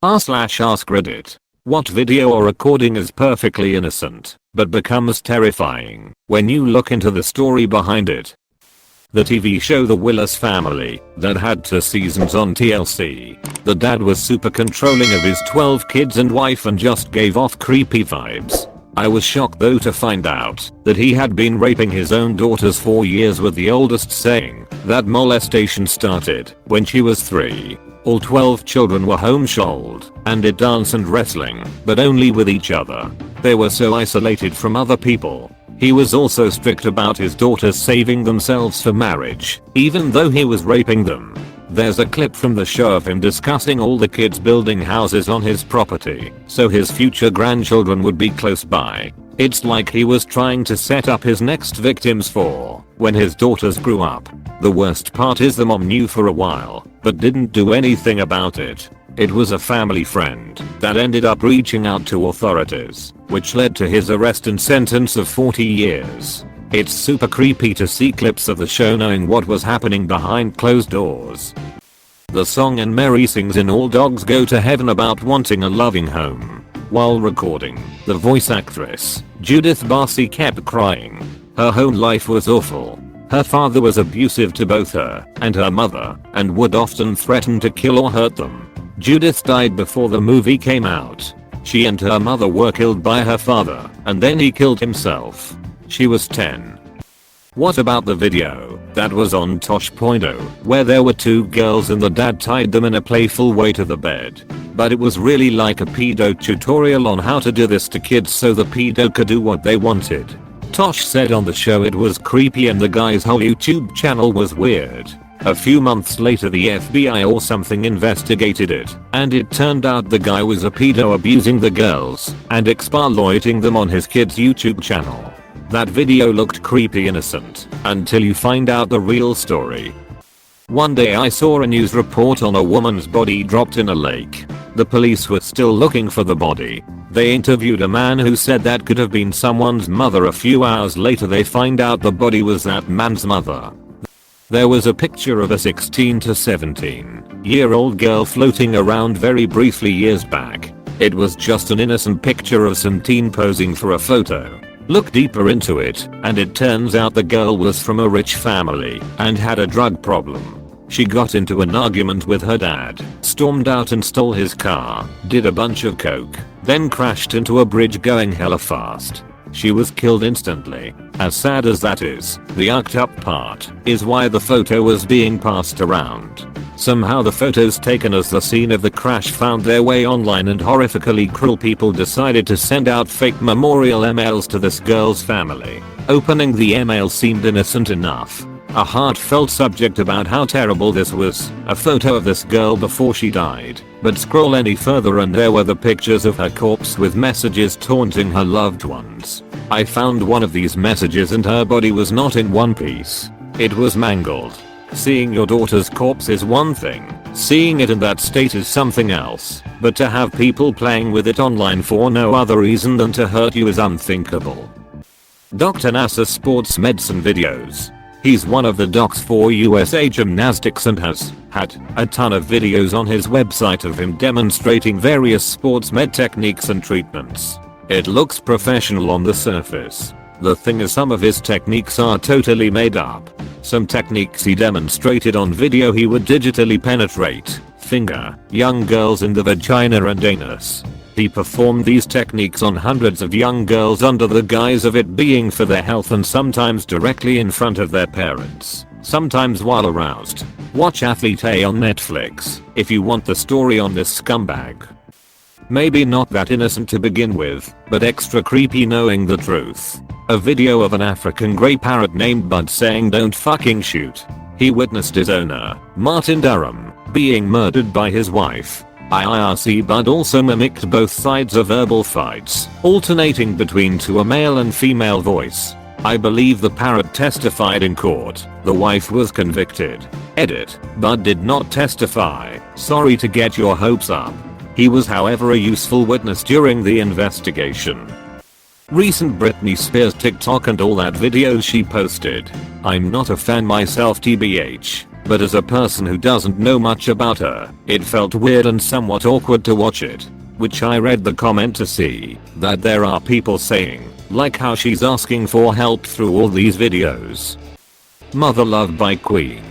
r/AskReddit. What video or recording is perfectly innocent, but becomes terrifying when you look into the story behind it? The TV show The Willis Family that had 2 seasons on TLC. The dad was super controlling of his 12 kids and wife and just gave off creepy vibes. I was shocked though to find out that he had been raping his own daughters for years, with the oldest saying that molestation started when she was 3. All 12 children were homeschooled and did dance and wrestling, but only with each other. They were so isolated from other people. He was also strict about his daughters saving themselves for marriage, even though he was raping them. There's a clip from the show of him discussing all the kids building houses on his property, so his future grandchildren would be close by. It's like he was trying to set up his next victims for when his daughters grew up. The worst part is the mom knew for a while, but didn't do anything about it. It was a family friend that ended up reaching out to authorities, which led to his arrest and sentence of 40 years. It's super creepy to see clips of the show knowing what was happening behind closed doors. The song and Mary sings in All Dogs Go to Heaven about wanting a loving home. While recording, the voice actress, Judith Barcy, kept crying. Her home life was awful. Her father was abusive to both her and her mother and would often threaten to kill or hurt them. Judith died before the movie came out. She and her mother were killed by her father, and then he killed himself. She was 10. What about the video that was on Tosh.0 where there were 2 girls and the dad tied them in a playful way to the bed? But it was really like a pedo tutorial on how to do this to kids so the pedo could do what they wanted. Tosh said on the show it was creepy and the guy's whole YouTube channel was weird. A few months later the FBI or something investigated it, and it turned out the guy was a pedo abusing the girls and exploiting them on his kid's YouTube channel. That video looked creepy innocent until you find out the real story. One day I saw a news report on a woman's body dropped in a lake. The police were still looking for the body. They interviewed a man who said that could have been someone's mother. A few hours later they find out the body was that man's mother. There was a picture of a 16 to 17-year-old girl floating around very briefly years back. It was just an innocent picture of some teen posing for a photo. Look deeper into it, and it turns out the girl was from a rich family and had a drug problem. She got into an argument with her dad, stormed out and stole his car, did a bunch of coke, then crashed into a bridge going hella fast. She was killed instantly. As sad as that is, the yucked up part is why the photo was being passed around. Somehow the photos taken as the scene of the crash found their way online, and horrifically cruel people decided to send out fake memorial emails to this girl's family. Opening the email seemed innocent enough. A heartfelt subject about how terrible this was, a photo of this girl before she died, but scroll any further and there were the pictures of her corpse with messages taunting her loved ones. I found one of these messages and her body was not in one piece. It was mangled. Seeing your daughter's corpse is one thing, seeing it in that state is something else, but to have people playing with it online for no other reason than to hurt you is unthinkable. Dr. NASA sports medicine videos. He's one of the docs for USA Gymnastics and has had a ton of videos on his website of him demonstrating various sports med techniques and treatments. It looks professional on the surface. The thing is, some of his techniques are totally made up. Some techniques he demonstrated on video he would digitally penetrate, finger, young girls in the vagina and anus. He performed these techniques on hundreds of young girls under the guise of it being for their health, and sometimes directly in front of their parents, sometimes while aroused. Watch Athlete A on Netflix if you want the story on this scumbag. Maybe not that innocent to begin with, but extra creepy knowing the truth. A video of an African grey parrot named Bud saying don't fucking shoot. He witnessed his owner, Martin Durham, being murdered by his wife. IRC Bud also mimicked both sides of verbal fights, alternating between to a male and female voice. I believe the parrot testified in court. The wife was convicted. Edit. Bud did not testify. Sorry to get your hopes up. He was however a useful witness during the investigation. Recent Britney Spears TikTok and all that videos she posted. I'm not a fan myself tbh. but as a person who doesn't know much about her, it felt weird and somewhat awkward to watch it. Which I read the comment to see that there are people saying, like how she's asking for help through all these videos. Mother Love by Queen.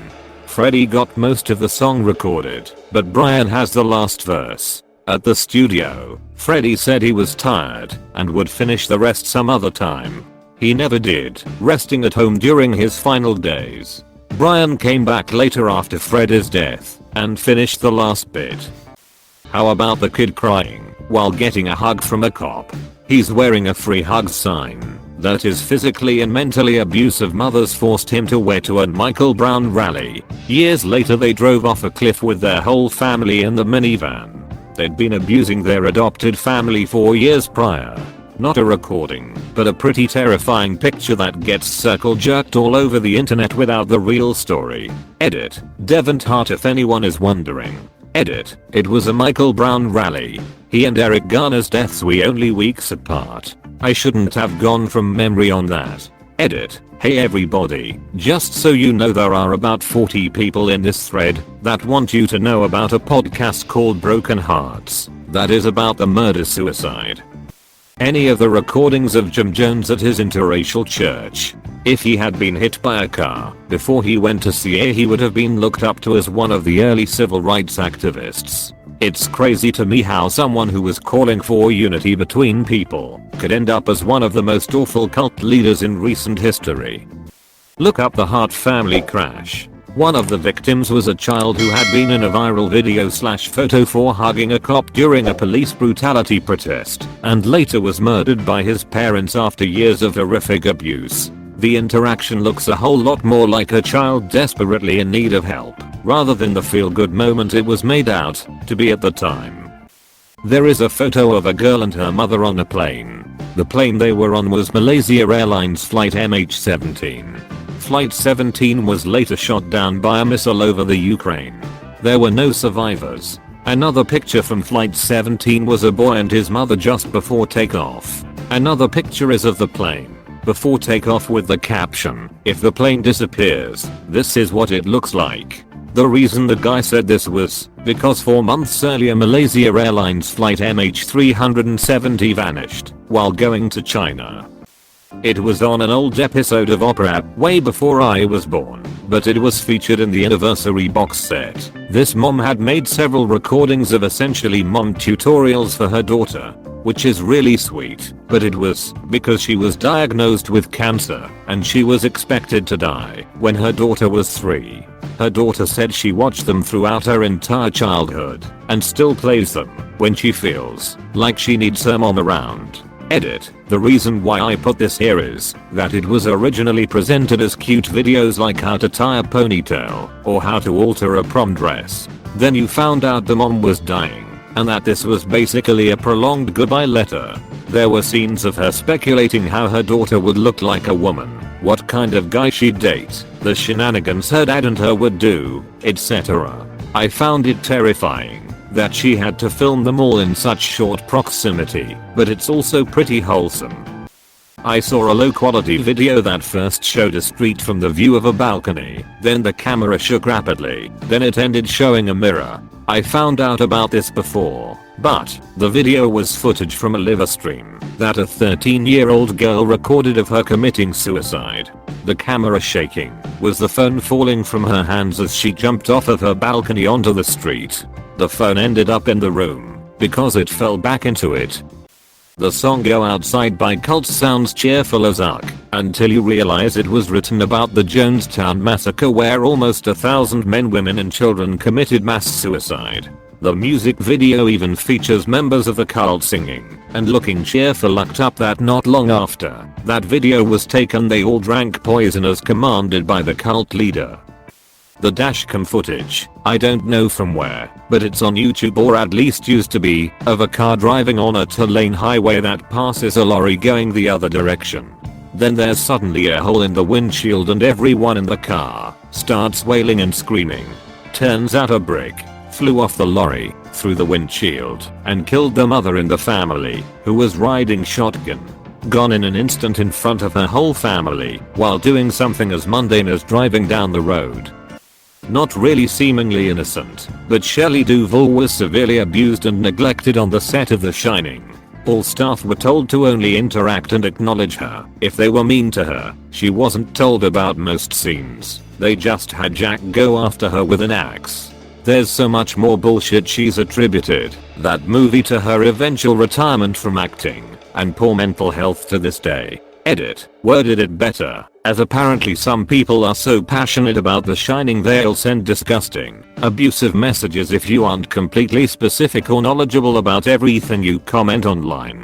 Freddie got most of the song recorded, but Brian has the last verse. At the studio, Freddie said he was tired and would finish the rest some other time. He never did, resting at home during his final days. Brian came back later after Freddie's death and finished the last bit. How about the kid crying while getting a hug from a cop? He's wearing a free hugs sign that his physically and mentally abusive mothers forced him to wear to a Michael Brown rally. Years later they drove off a cliff with their whole family in the minivan. They'd been abusing their adopted family 4 years prior. Not a recording, but a pretty terrifying picture that gets circle jerked all over the internet without the real story. Edit. Devon Hart if anyone is wondering. Edit. It was a Michael Brown rally. He and Eric Garner's deaths were only weeks apart. I shouldn't have gone from memory on that. Edit. Hey everybody, just so you know there are about 40 people in this thread that want you to know about a podcast called Broken Hearts that is about the murder-suicide. Any of the recordings of Jim Jones at his interracial church. If he had been hit by a car before he went to CA, he would have been looked up to as one of the early civil rights activists. It's crazy to me how someone who was calling for unity between people could end up as one of the most awful cult leaders in recent history. Look up the Hart family crash. One of the victims was a child who had been in a viral video/photo for hugging a cop during a police brutality protest and later was murdered by his parents after years of horrific abuse. The interaction looks a whole lot more like a child desperately in need of help, rather than the feel-good moment it was made out to be at the time. There is a photo of a girl and her mother on a plane. The plane they were on was Malaysia Airlines flight MH17. Flight 17 was later shot down by a missile over the Ukraine. There were no survivors. Another picture from flight 17 was a boy and his mother just before takeoff. Another picture is of the plane before takeoff with the caption, "If the plane disappears, this is what it looks like." The reason the guy said this was because 4 months earlier Malaysia Airlines flight MH370 vanished while going to China. It was on an old episode of Opera way before I was born, but it was featured in the anniversary box set. This mom had made several recordings of essentially mom tutorials for her daughter, which is really sweet, but it was because she was diagnosed with cancer and she was expected to die when her daughter was 3. Her daughter said she watched them throughout her entire childhood and still plays them when she feels like she needs her mom around. Edit. The reason why I put this here is that it was originally presented as cute videos like how to tie a ponytail or how to alter a prom dress. Then you found out the mom was dying and that this was basically a prolonged goodbye letter. There were scenes of her speculating how her daughter would look like a woman, what kind of guy she'd date, the shenanigans her dad and her would do, etc. I found it terrifying that she had to film them all in such short proximity, but it's also pretty wholesome. I saw a low quality video that first showed a street from the view of a balcony, then the camera shook rapidly, then it ended showing a mirror. I found out about this before, but the video was footage from a live stream that a 13-year-old girl recorded of her committing suicide. The camera shaking was the phone falling from her hands as she jumped off of her balcony onto the street. The phone ended up in the room because it fell back into it. The song Go Outside by Cult sounds cheerful as uck until you realize it was written about the Jonestown massacre where almost 1,000 men, women and children committed mass suicide. The music video even features members of the cult singing and looking cheerful looked up that not long after that video was taken they all drank poison as commanded by the cult leader. The dashcam footage, I don't know from where, but it's on YouTube or at least used to be, of a car driving on a 2-lane highway that passes a lorry going the other direction. Then there's suddenly a hole in the windshield and everyone in the car starts wailing and screaming. Turns out a brick flew off the lorry, through the windshield, and killed the mother in the family, who was riding shotgun. Gone in an instant in front of her whole family, while doing something as mundane as driving down the road. not really seemingly innocent, but Shelley Duvall was severely abused and neglected on the set of The Shining. All staff were told to only interact and acknowledge her if they were mean to her. She wasn't told about most scenes. They just had Jack go after her with an axe. There's so much more bullshit. She's attributed that movie to her eventual retirement from acting and poor mental health to this day. Edit worded it better, as apparently some people are so passionate about The Shining they'll send disgusting, abusive messages if you aren't completely specific or knowledgeable about everything you comment online.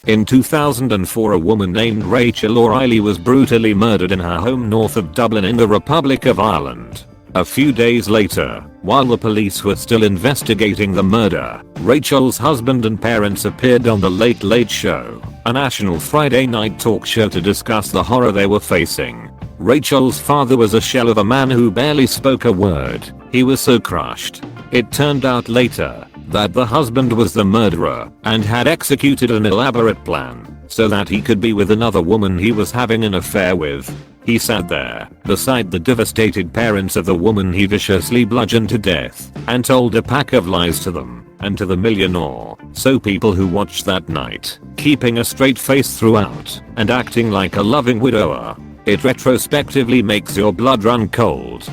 In 2004, a woman named Rachel O'Reilly was brutally murdered in her home north of Dublin in the Republic of Ireland. A few days later, while the police were still investigating the murder, Rachel's husband and parents appeared on The Late Late Show, a national Friday night talk show, to discuss the horror they were facing. Rachel's father was a shell of a man who barely spoke a word. He was so crushed. It turned out later that the husband was the murderer and had executed an elaborate plan so that he could be with another woman he was having an affair with. He sat there beside the devastated parents of the woman he viciously bludgeoned to death and told a pack of lies to them and to the million or so people who watched that night, keeping a straight face throughout and acting like a loving widower. It retrospectively makes your blood run cold.